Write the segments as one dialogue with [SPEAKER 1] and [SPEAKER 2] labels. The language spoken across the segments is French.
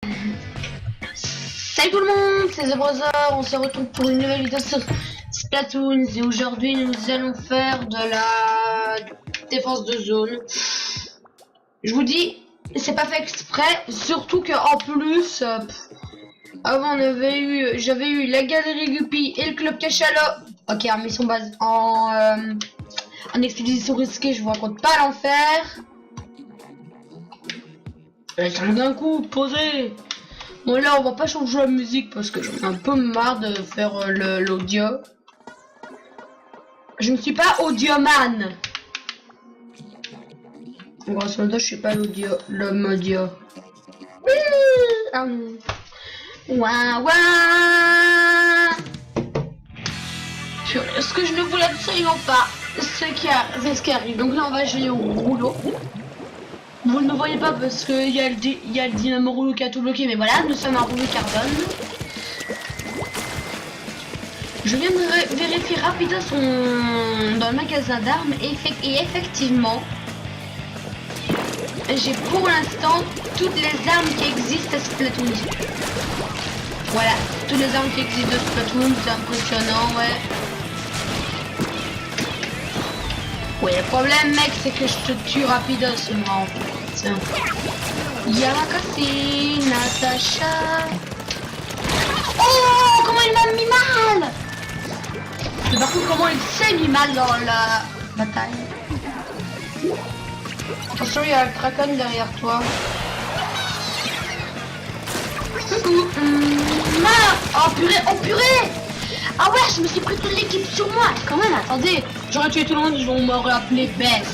[SPEAKER 1] Salut tout le monde, c'est The Brother, on se retrouve pour une nouvelle vidéo sur Splatoon et aujourd'hui nous allons faire de la défense de zone. Je vous dis, c'est pas fait exprès, surtout que en plus, avant j'avais eu la galerie Guppy et le club Cachalot. Ok, en mission base, en expédition risquée, je vous raconte pas l'enfer. D'un coup, posé. Bon là on va pas changer la musique parce que j'en ai un peu marre de faire l'audio. Je ne suis pas audioman. Grosso modo je suis pas l'homme audio. Ouah ouah. Ce que je ne voulais absolument pas, c'est ce qui arrive. Donc là on va jouer au rouleau. Vous ne le voyez pas parce qu'il y a le dynamo rouleau qui a tout bloqué, mais voilà, nous sommes un rouleau carbone. Je viens de vérifier rapidement dans le magasin d'armes et effectivement, j'ai pour l'instant toutes les armes qui existent à Splatoon. Voilà, toutes les armes qui existent à Splatoon, c'est impressionnant, ouais. Ouais, le problème mec, c'est que je te tue rapidos moi en fait. Yamakasi, Natacha. Oh, comment il m'a mis mal. Mais par contre, comment il s'est mis mal dans la bataille. Attention, il y a le Kraken derrière toi. Oh purée, oh purée. Ah ouais, je me suis pris toute l'équipe sur moi. Quand même, attendez, j'aurais tué tout le monde, ils vont m'aurait appelé best.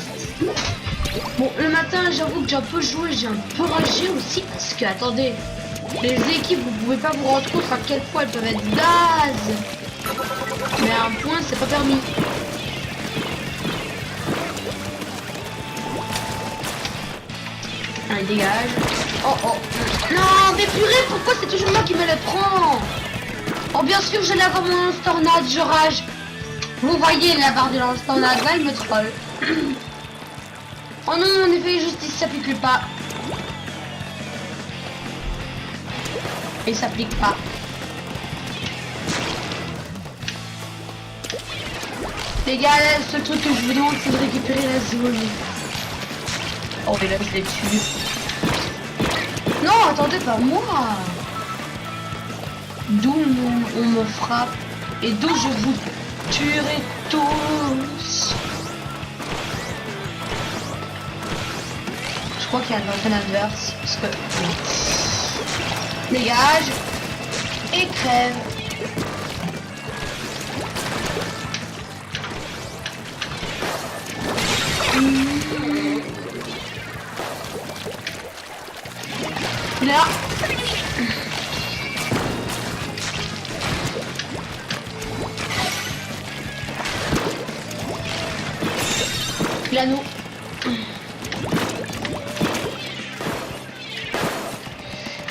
[SPEAKER 1] Bon, le matin, j'avoue que j'ai un peu joué, j'ai un peu ragé aussi parce que, attendez, les équipes, vous pouvez pas vous rendre compte à quel point elles peuvent être naze. Mais à un point, c'est pas permis. Allez, dégage. Oh, oh. Non, mais purée, pourquoi c'est toujours moi qui me le prend? Oh, bien sûr, je l'ai avoir mon lance-tornade, je rage. Vous voyez la barre de lance-tornade, là, il me troll. Oh non, mon effet justice s'applique pas. Il s'applique pas. Les gars, là, ce truc que je vous demande, c'est de récupérer la zone. Oh, mais là, je l'ai tué. Non, attendez, pas moi. D'où on me frappe et d'où je vous tuerai tous. Je crois qu'il y a un adverse parce que dégage et crève. Là. L'anneau.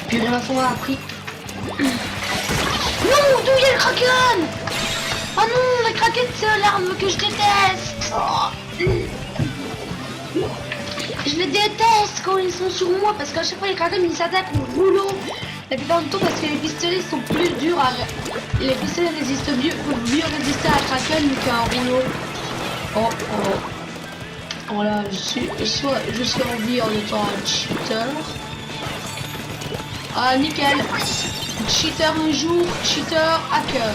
[SPEAKER 1] Puis la façon a appris. Non, d'où il y a le Kraken? Oh non, le Kraken c'est l'arme que je déteste. Oh. Je les déteste quand ils sont sur moi parce qu'à chaque fois les Kraken ils s'attaquent au rouleau. La plupart du temps parce que les pistolets sont plus durs à... Les pistolets résistent mieux résister à un Kraken qu'un rouleau. Oh oh. Voilà, je suis en vie en étant un cheater. Ah nickel. Cheater un jour, cheater hacker.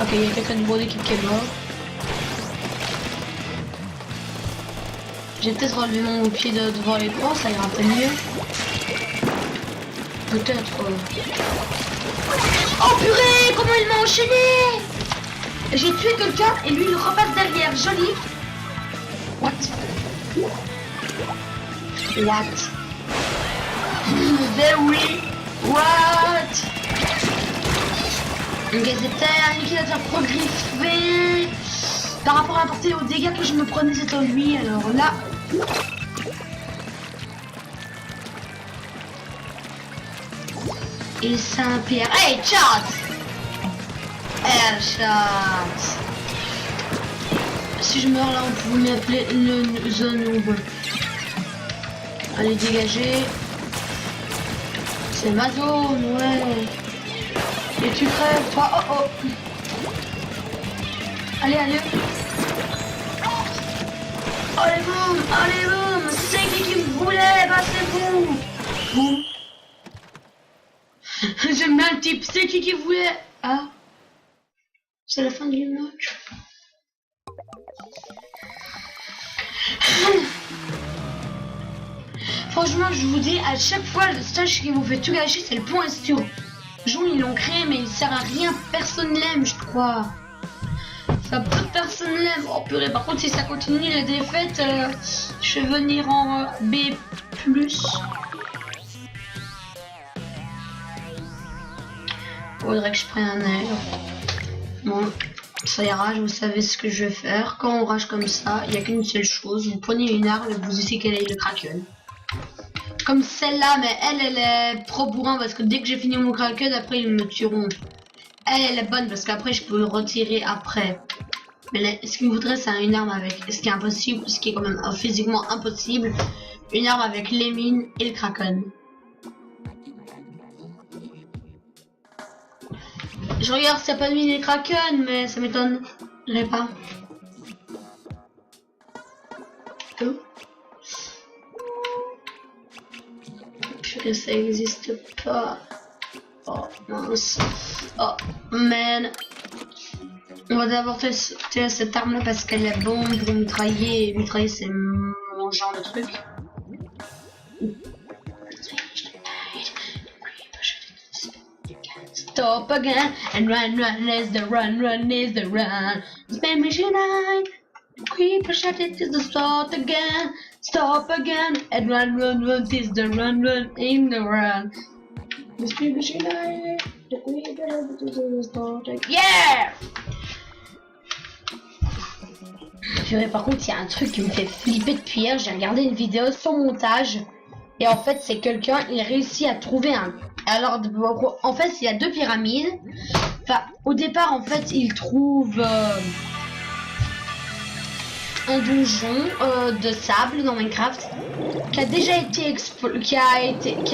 [SPEAKER 1] Ok, il y a quelqu'un de mon équipe qui est mort. J'ai peut-être relevé mon pied devant l'écran, ça ira un peu mieux. Peut-être. Oh purée, comment il m'a enchaîné. J'ai tué quelqu'un et lui il repasse derrière, joli. What? What? Very what? Ok, c'était un liquidateur progressé. Par rapport à la portée aux dégâts que je me prenais, c'était lui. Alors là. Et Saint-Pierre. Hey, chat! Chat! Si je meurs là, on peut m'appeler le zone noob. Allez, dégagez. C'est ma zone, ouais. Et tu crèves, toi. Oh oh. Allez, allez. Allez, boum, allez, boum. C'est qui me voulait, bah c'est vous. Boum. J'aime bien le type, c'est qui voulait. Ah. C'est la fin du match. Franchement, je vous dis, à chaque fois, le stage qui vous fait tout gâcher, c'est le point Estio. Jour, ils l'ont créé, mais il sert à rien. Personne l'aime, je crois. Ça, personne l'aime. Oh purée, par contre, si ça continue les défaites, je vais venir en B+. Faudrait que je prenne un air. Bon, ça ira, vous savez ce que je vais faire. Quand on rage comme ça, il n'y a qu'une seule chose. Vous prenez une arme et vous essayez qu'elle aille le Kraken. Comme celle-là, mais elle est trop bourrin parce que dès que j'ai fini mon Kraken, après ils me tueront. Elle est bonne parce qu'après je peux le retirer après. Mais là, ce qu'il me voudrait, c'est une arme avec ce qui est impossible, ce qui est quand même physiquement impossible. Une arme avec les mines et le Kraken. Je regarde s'il n'y a pas de mine et Kraken, mais ça m'étonnerait pas. Oh. Que ça existe pas. Oh mince. Oh man. On va d'abord tester cette arme là parce qu'elle est bonne pour mitrailler. Mitrailler c'est mon genre de truc. Stop again and run, run is the run, run is the run. Spend me tonight. Creeper shot it is the start again. Stop again and run, run, run is the run, run in the run. Spend me tonight. The creeper shot it is the start again. Yeah! Purée, par contre, il y a un truc qui me fait flipper depuis hier. J'ai regardé une vidéo sans montage. Et en fait, c'est quelqu'un, il réussit à trouver un... Alors, en fait, il y a deux pyramides. Enfin, au départ, en fait, il trouve un donjon de sable dans Minecraft qui a déjà été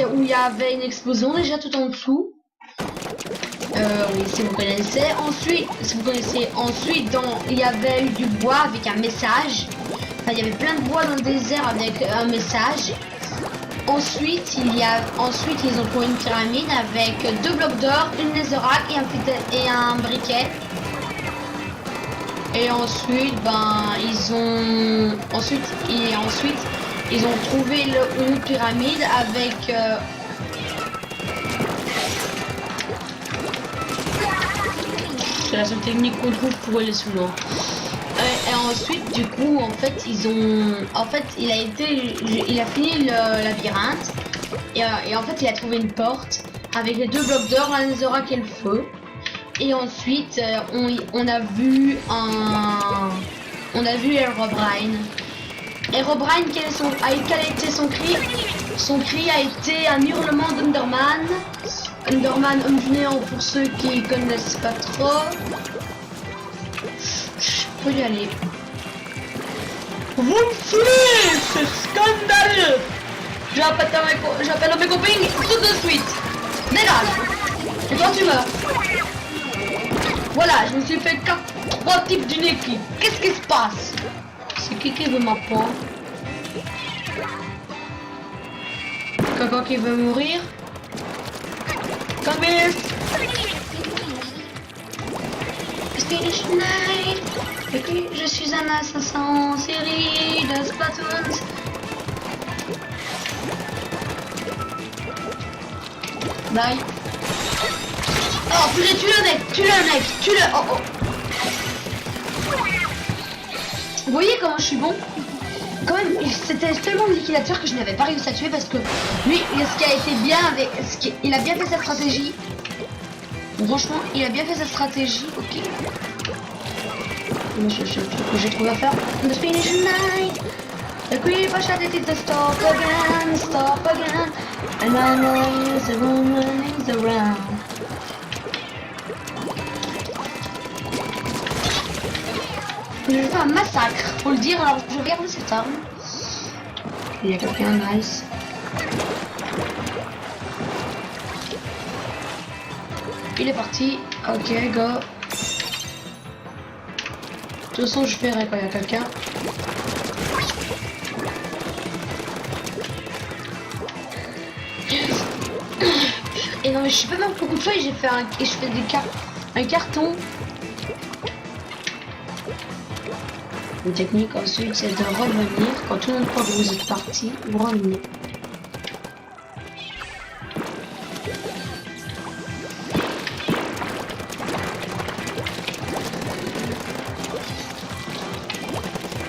[SPEAKER 1] où il y avait une explosion déjà tout en dessous. Oui, si vous connaissez. Ensuite, si vous connaissez, il y avait eu du bois avec un message. Enfin, il y avait plein de bois dans le désert avec un message. Ensuite, ils ont trouvé une pyramide avec 2 blocs d'or, une netherrack et un briquet. Et ensuite, ils ont trouvé une pyramide avec c'est la seule technique qu'on trouve pour aller sous l'eau. Et ensuite, du coup, en fait, il a fini le labyrinthe et en fait, il a trouvé une porte avec les 2 blocs d'or, la netherrack et le feu. Et ensuite, on a vu Herobrine. Herobrine, quel a été son cri? Son cri a été un hurlement d'Underman. Underman, homme du néant pour ceux qui connaissent pas trop. Je peux y aller. Vous me saoulez, c'est scandaleux. J'appelle mes copines tout de suite. Dégage. Et toi tu meurs. Voilà, je me suis fait 3 types d'une équipe. Qu'est-ce qui se passe? C'est qui veut ma peau? Quelqu'un qui veut mourir? Je suis un assassin en série de Splatoon. Bye. Oh purée, tue-le mec. Oh oh. Vous voyez comment je suis bon? Quand même, c'était tellement liquidateur que je n'avais pas réussi à tuer parce que lui, ce qui a été bien avec... il a bien fait sa stratégie. Franchement, il a bien fait sa stratégie. Ok. J'ai trouvé à faire. The finish night. The creeper shot it to stop again. And I know the woman is around. Je vais faire un massacre, faut le dire, alors je regarde cette arme. Il y a quelqu'un, nice. Il est parti. Ok, go. De toute façon, je verrai quand il y a quelqu'un. Et non, mais je sais pas même beaucoup de fois, j'ai fait un carton. Une technique ensuite, c'est de revenir. Quand tout le monde croit que vous êtes parti, vous revenez.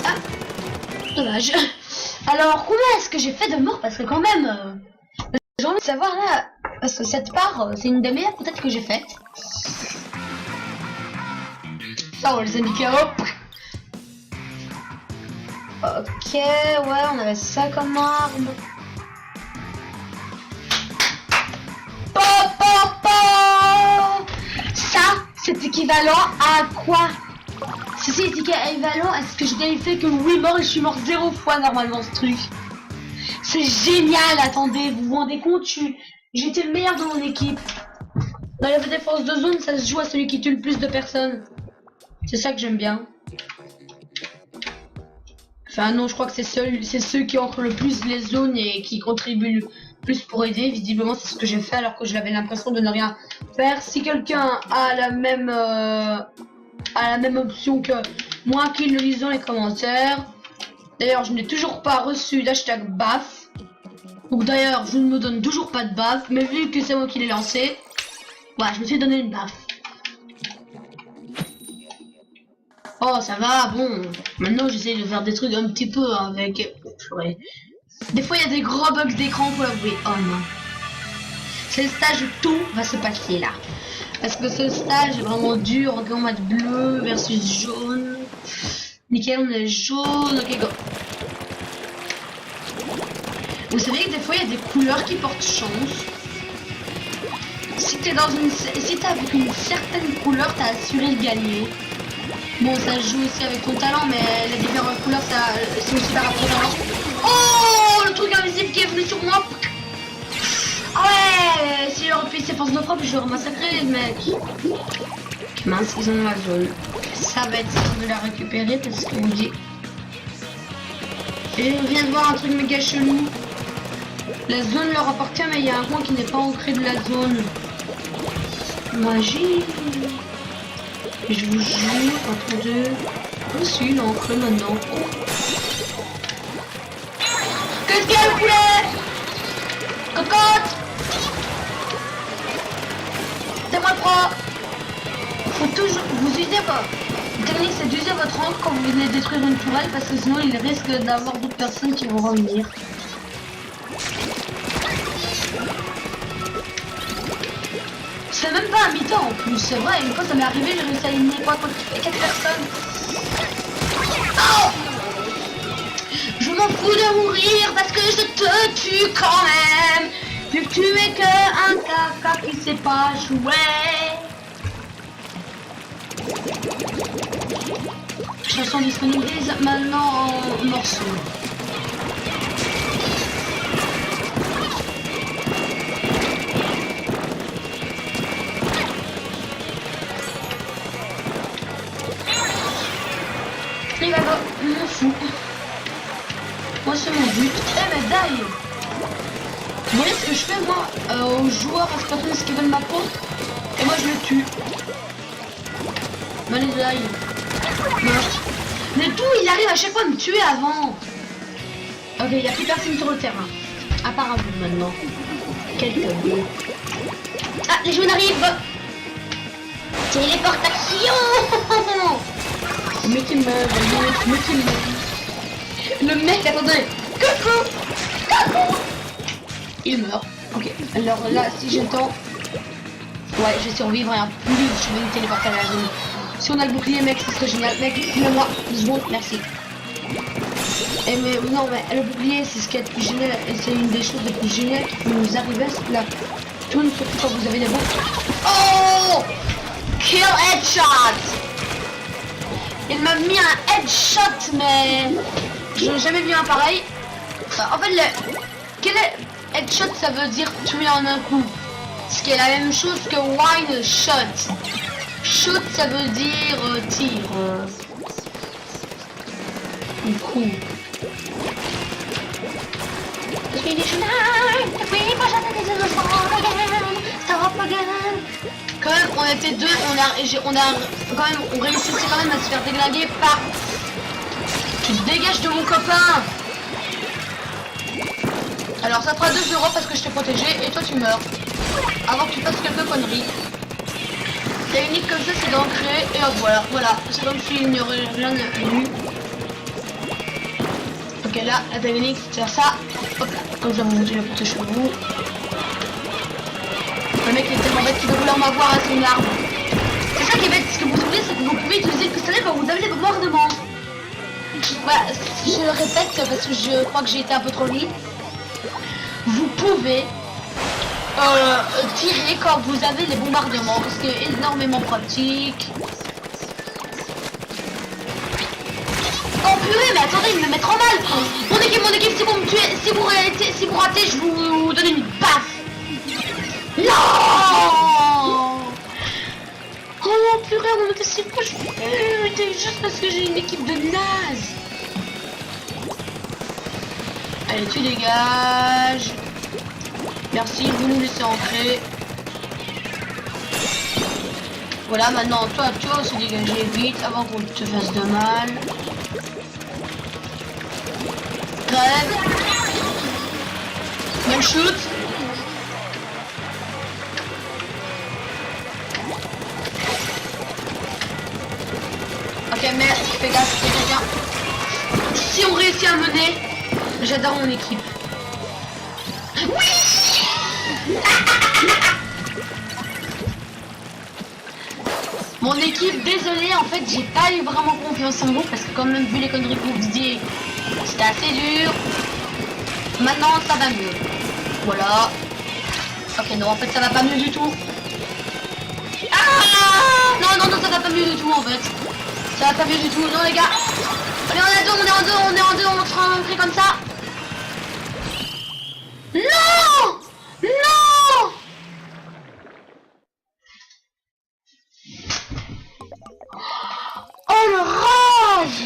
[SPEAKER 1] Ah, dommage. Alors, combien est-ce que j'ai fait de morts? Parce que quand même, j'ai envie de savoir là, parce que cette part, c'est une des meilleures peut-être que j'ai faites. Ça, on les a niqués, hop. Ok, ouais, on avait ça comme arme. Po, po, po. Ça, c'est équivalent à quoi? Si c'est équivalent à ce que je t'avais fait que oui mort et je suis mort 0 fois normalement ce truc. C'est génial, attendez, vous vous rendez compte, j'étais le meilleur dans mon équipe. Dans la défense de zone, ça se joue à celui qui tue le plus de personnes. C'est ça que j'aime bien. Enfin non, je crois que c'est ceux qui entrent le plus les zones et qui contribuent le plus pour aider. Visiblement c'est ce que j'ai fait alors que j'avais l'impression de ne rien faire. Si quelqu'un a la même option que moi, qu'il le lise dans les commentaires. D'ailleurs je n'ai toujours pas reçu d'hashtag BAF. Donc d'ailleurs je ne me donne toujours pas de BAF. Mais vu que c'est moi qui l'ai lancé, ouais, je me suis donné une BAF. Oh ça va, bon, maintenant j'essaie de faire des trucs un petit peu avec... Ouais. Des fois il y a des gros bugs d'écran, faut l'avouer. Oh non. C'est le stage où tout va se passer là. Parce que ce stage est vraiment dur, en mode bleu versus jaune. Nickel, on est jaune, ok go. Vous savez que des fois il y a des couleurs qui portent chance. Si t'es dans une... Si t'as avec une certaine couleur, t'as assuré de gagner. Bon, ça joue aussi avec ton talent, mais les différentes couleurs, ça, c'est aussi par rapport au talent. Oh, le truc invisible qui est venu sur moi. Ah ouais, si j'aurais pu ses forces de frappe, je l'aurais massacré, les mecs. Mince, ils ont la zone. Ça va être simple de la récupérer parce qu'on dit... Et je viens de voir un truc méga chelou. La zone leur appartient, mais il y a un coin qui n'est pas ancré de la zone. Magie. Je vous jure, entre deux. Oh si, il est ancré maintenant. Qu'est-ce qu'il y a le poulet? Cocotte. C'est moi le pro. Faut toujours... Vous usez pas. Le technique c'est d'user votre encre quand vous venez détruire une tourelle parce que sinon il risque d'avoir d'autres personnes qui vont revenir. C'est même pas un mi-temps en plus, c'est vrai, une fois ça m'est arrivé, j'ai réussi à éliminer quoi 4 personnes. Oh, je m'en fous de mourir parce que je te tue quand même. Vu que tu es que un caca qui sait pas jouer. Chanson disponible maintenant en morceaux. Il va pas, m'en fous. Moi c'est mon but. Eh mais die. Vous voyez ce que je fais moi aux joueurs à Splatoon ce qu'ils veulent ma peau? Et moi je le tue. Allez die. Mais tout il arrive à chaque fois à me tuer avant. Ok, il n'y a plus personne sur le terrain. À part un vous maintenant. Quelques deux. Ah, les jaunes arrivent. Téléportation. Le mec il meurt, le mec il meurt. Le mec, attendez. Coucou. Coucou. Il meurt. Ok, alors là, si j'entends... Ouais, je vais survivre et en plus, je vais me téléporter à la zone. Si on a le bouclier, mec, ce serait génial. Mec, file-moi 2 secondes, merci. Et mais non, mais le bouclier, c'est ce qui est le plus génial. Et c'est une des choses les plus géniales qui peut nous arriver à ce Splatoon, surtout quand vous avez des bons... Oh, kill headshot. Il m'a mis un headshot, mais je n'ai jamais vu un pareil. En fait, quel est headshot, ça veut dire tuer en un coup. Ce qui est la même chose que wine shot. Shoot, ça veut dire tir. Du coup. Quand même, on était deux, on réussissait quand même à se faire déglinguer par. Tu te dégages de mon copain. Alors ça fera 2 € parce que je t'ai protégé et toi tu meurs. Avant que tu fasses quelques conneries. La technique comme ça c'est d'ancrer et hop voilà. C'est comme s'il n'y aurait rien eu. Ok là, la technique c'est de faire ça. Hop là, comme ça vous montez la porte chez vous. Le mec il est tellement bête qu'il veut vouloir m'avoir à son arme. C'est ça qui est bête, ce que vous oubliez c'est que vous pouvez utiliser le pistolet quand vous avez des bombardements. Voilà, je le répète parce que je crois que j'ai été un peu trop vite. Vous pouvez tirer quand vous avez les bombardements, ce qui est énormément pratique. Oh purée, mais attendez, il me met trop mal. Mon équipe, si vous me tuez, si vous ratez, je vous donne une baffe. Non. Oh purée, on était si proche. C'était juste parce que j'ai une équipe de nazes. Allez, tu dégages. Merci, vous nous laissez entrer. Voilà, maintenant, toi, tu vas aussi dégager vite avant qu'on te fasse de mal. Crève. Même shoot. Ok, mais fais gaffe, c'est quelqu'un. Si on réussit à mener, j'adore mon équipe. Oui. Mon équipe, désolé, en fait, j'ai pas eu vraiment confiance en vous parce que quand même vu les conneries que vous faisiez, c'était assez dur. Maintenant, ça va mieux. Voilà. Ok, non, en fait, ça va pas mieux du tout. Ah non, ça va pas mieux du tout, en fait. Ça va pas mieux du tout. Non, les gars. Allez, on est en deux, on se rentrer comme ça. Non. Non. Oh, le rage.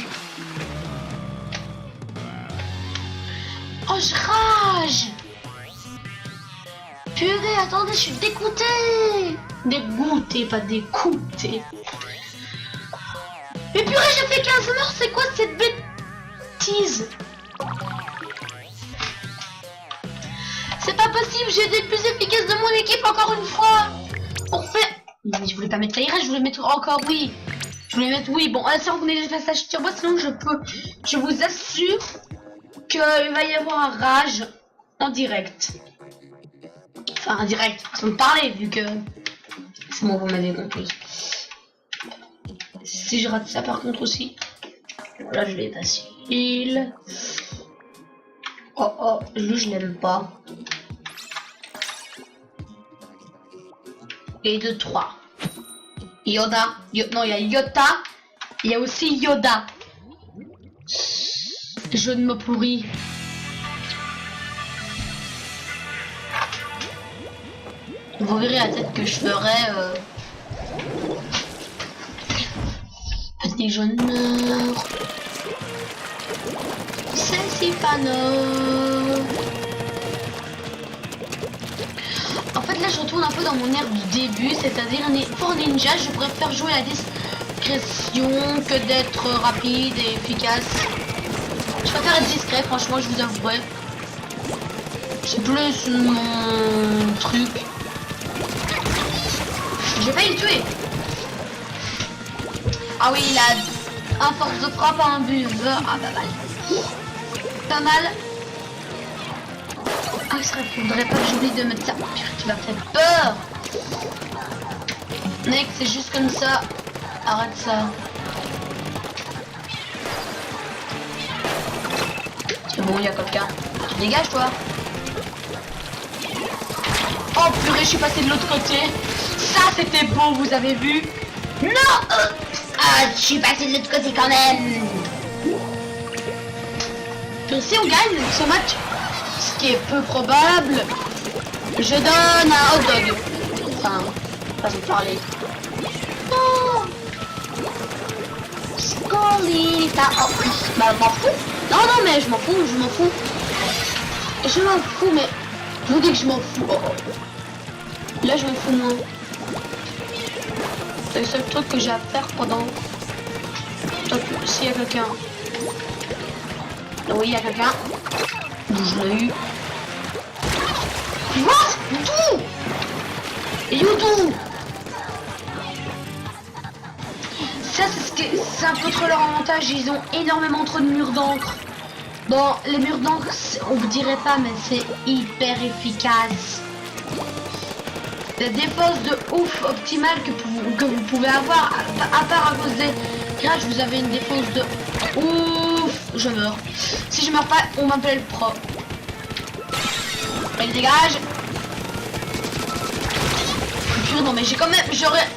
[SPEAKER 1] Oh, je rage. Purée, attendez, je suis dégoûté. Dégoûté, pas dégoûté. Mais purée, j'ai fait 15 morts, c'est quoi cette bêtise? C'est pas possible, j'ai été le plus efficace de mon équipe encore une fois. Pour faire... Mais je voulais pas mettre l'ARS, je voulais mettre encore oui. Je voulais mettre oui. Bon, ça on connaît les passages turbo, sinon je vous assure qu'il va y avoir un rage en direct. Enfin, en direct, façon de parler, vu que... C'est bon, vous m'avez compris. Si je rate ça par contre aussi. Là, je vais facile. Oh, lui, je l'aime pas. Et 2, 3. Yoda. Non, il y a Yota. Il y a aussi Yoda. Jeu de mots pourri. Vous verrez la tête que je ferai. Petit jaune. C'est si panneau. En fait là je retourne un peu dans mon air du début, c'est-à-dire pour ninja je préfère jouer à la discrétion que d'être rapide et efficace. Je préfère être discret, franchement, je vous avouerai. C'est plus mon truc. J'ai failli le tuer. Ah oui, il a un force de frappe à un buveur. Ah bah mal. Pas mal. Ah, il faudrait pas que j'oublie de mettre ça. Tu vas faire peur. Mec, c'est juste comme ça. Arrête ça. C'est bon, il y a quelqu'un. Tu dégages, toi. Oh purée, je suis passé de l'autre côté. Ça, c'était beau, vous avez vu? Non. Ah, je suis passé de l'autre côté quand même. Puis si on gagne ce match, ce qui est peu probable, je donne un hot dog. Enfin, façon de parler. Non. Scolita. Oh, bah, je m'en fous. Non, non, mais je m'en fous, je m'en fous. Je m'en fous, mais... Je vous dis que je m'en fous. Oh. Là, je me fous moins. C'est le seul truc que j'ai à faire pendant... S'il y a quelqu'un... Oui, il y a quelqu'un. Je l'ai eu. What? D'où? Youdou. Ça, c'est un peu trop leur avantage. Ils ont énormément trop de murs d'encre. Bon, les murs d'encre, on vous dirait pas, mais c'est hyper efficace. La défense de ouf optimale que vous pouvez avoir, à part à cause des grades, vous avez une défense de ouf. Je meurs. Si je meurs pas, on m'appelle pro. Elle dégage. Purée, non mais j'ai quand même, j'aurais,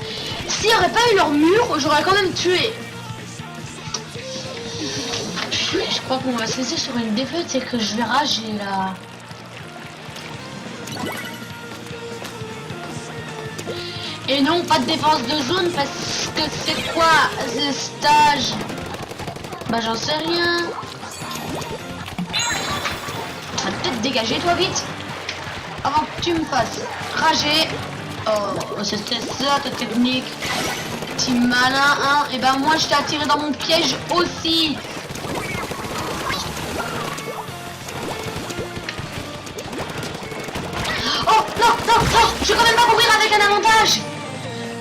[SPEAKER 1] s'il n'y aurait pas eu leur mur, j'aurais quand même tué. Je crois qu'on va se laisser sur une défaite, c'est que je vais rager là. Et non, pas de défense de zone parce que c'est quoi ce stage? Bah j'en sais rien. Tu vas peut-être dégager toi vite avant que tu me fasses rager. Oh, c'était ça ta technique. Petit malin, hein. Et ben moi je t'ai attiré dans mon piège aussi. Oh non, non, non, je vais quand même pas mourir avec un avantage.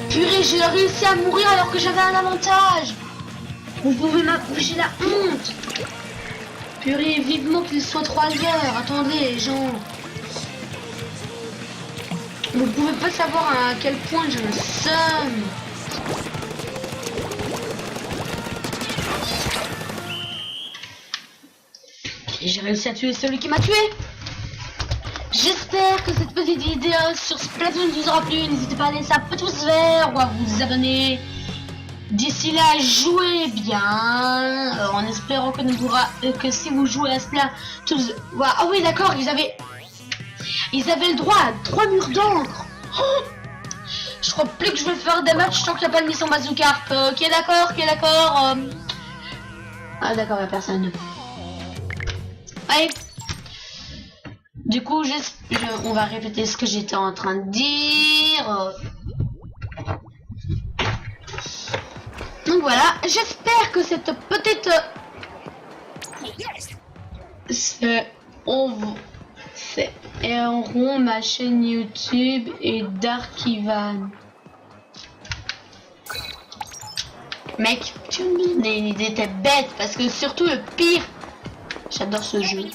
[SPEAKER 1] Purée, j'ai réussi à mourir alors que j'avais un avantage. Vous pouvez m'approcher la honte. Purée, vivement qu'il soit 3 heures. Attendez les gens. Vous pouvez pas savoir à quel point je le somme. J'ai réussi à tuer celui qui m'a tué. J'espère que cette petite vidéo sur Splatoon vous aura plu. N'hésitez pas à laisser un petit pouce vert ou à vous abonner. D'ici là, jouez bien. En espérant que, que si vous jouez à Splatoon... Ah oui, d'accord, ils avaient le droit à 3 murs d'encre. Oh, je crois plus que je vais faire des matchs tant qu'il n'y a pas de mission bazooka. Ok, d'accord, ok, d'accord. Ah d'accord, il n'y a personne. Allez. Du coup, on va répéter ce que j'étais en train de dire. Donc voilà, j'espère que cette petite... C'est en rond ma chaîne YouTube et Dark Ivan. Mec, tu me donnes une idée, t'es bête parce que surtout le pire, j'adore ce jeu.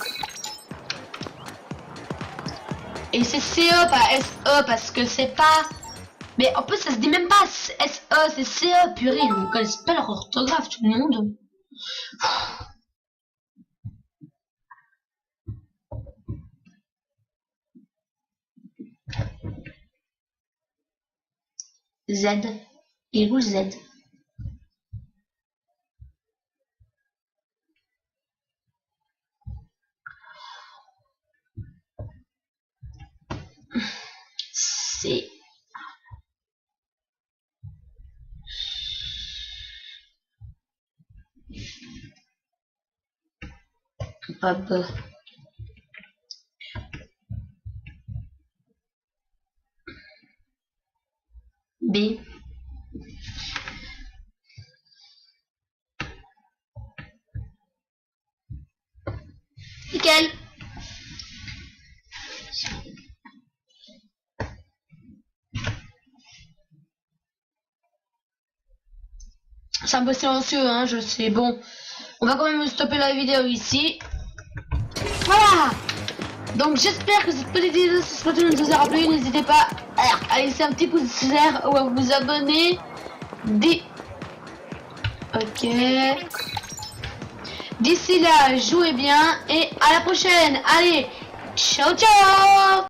[SPEAKER 1] Et c'est CE pas SE parce que c'est pas... Mais en plus ça se dit même pas SE, c'est CE, purée, on ne connaît pas leur orthographe tout le monde. Z. Il est où Z? C'est... Hop. B. Nickel. C'est un peu silencieux, hein, je sais. Bon, on va quand même stopper la vidéo ici. Voilà. Donc j'espère que cette petite vidéo sur Splatoon vous aura plu. N'hésitez pas à laisser un petit pouce vert ou à vous abonner. Ok. D'ici là, jouez bien et à la prochaine. Allez, ciao ciao.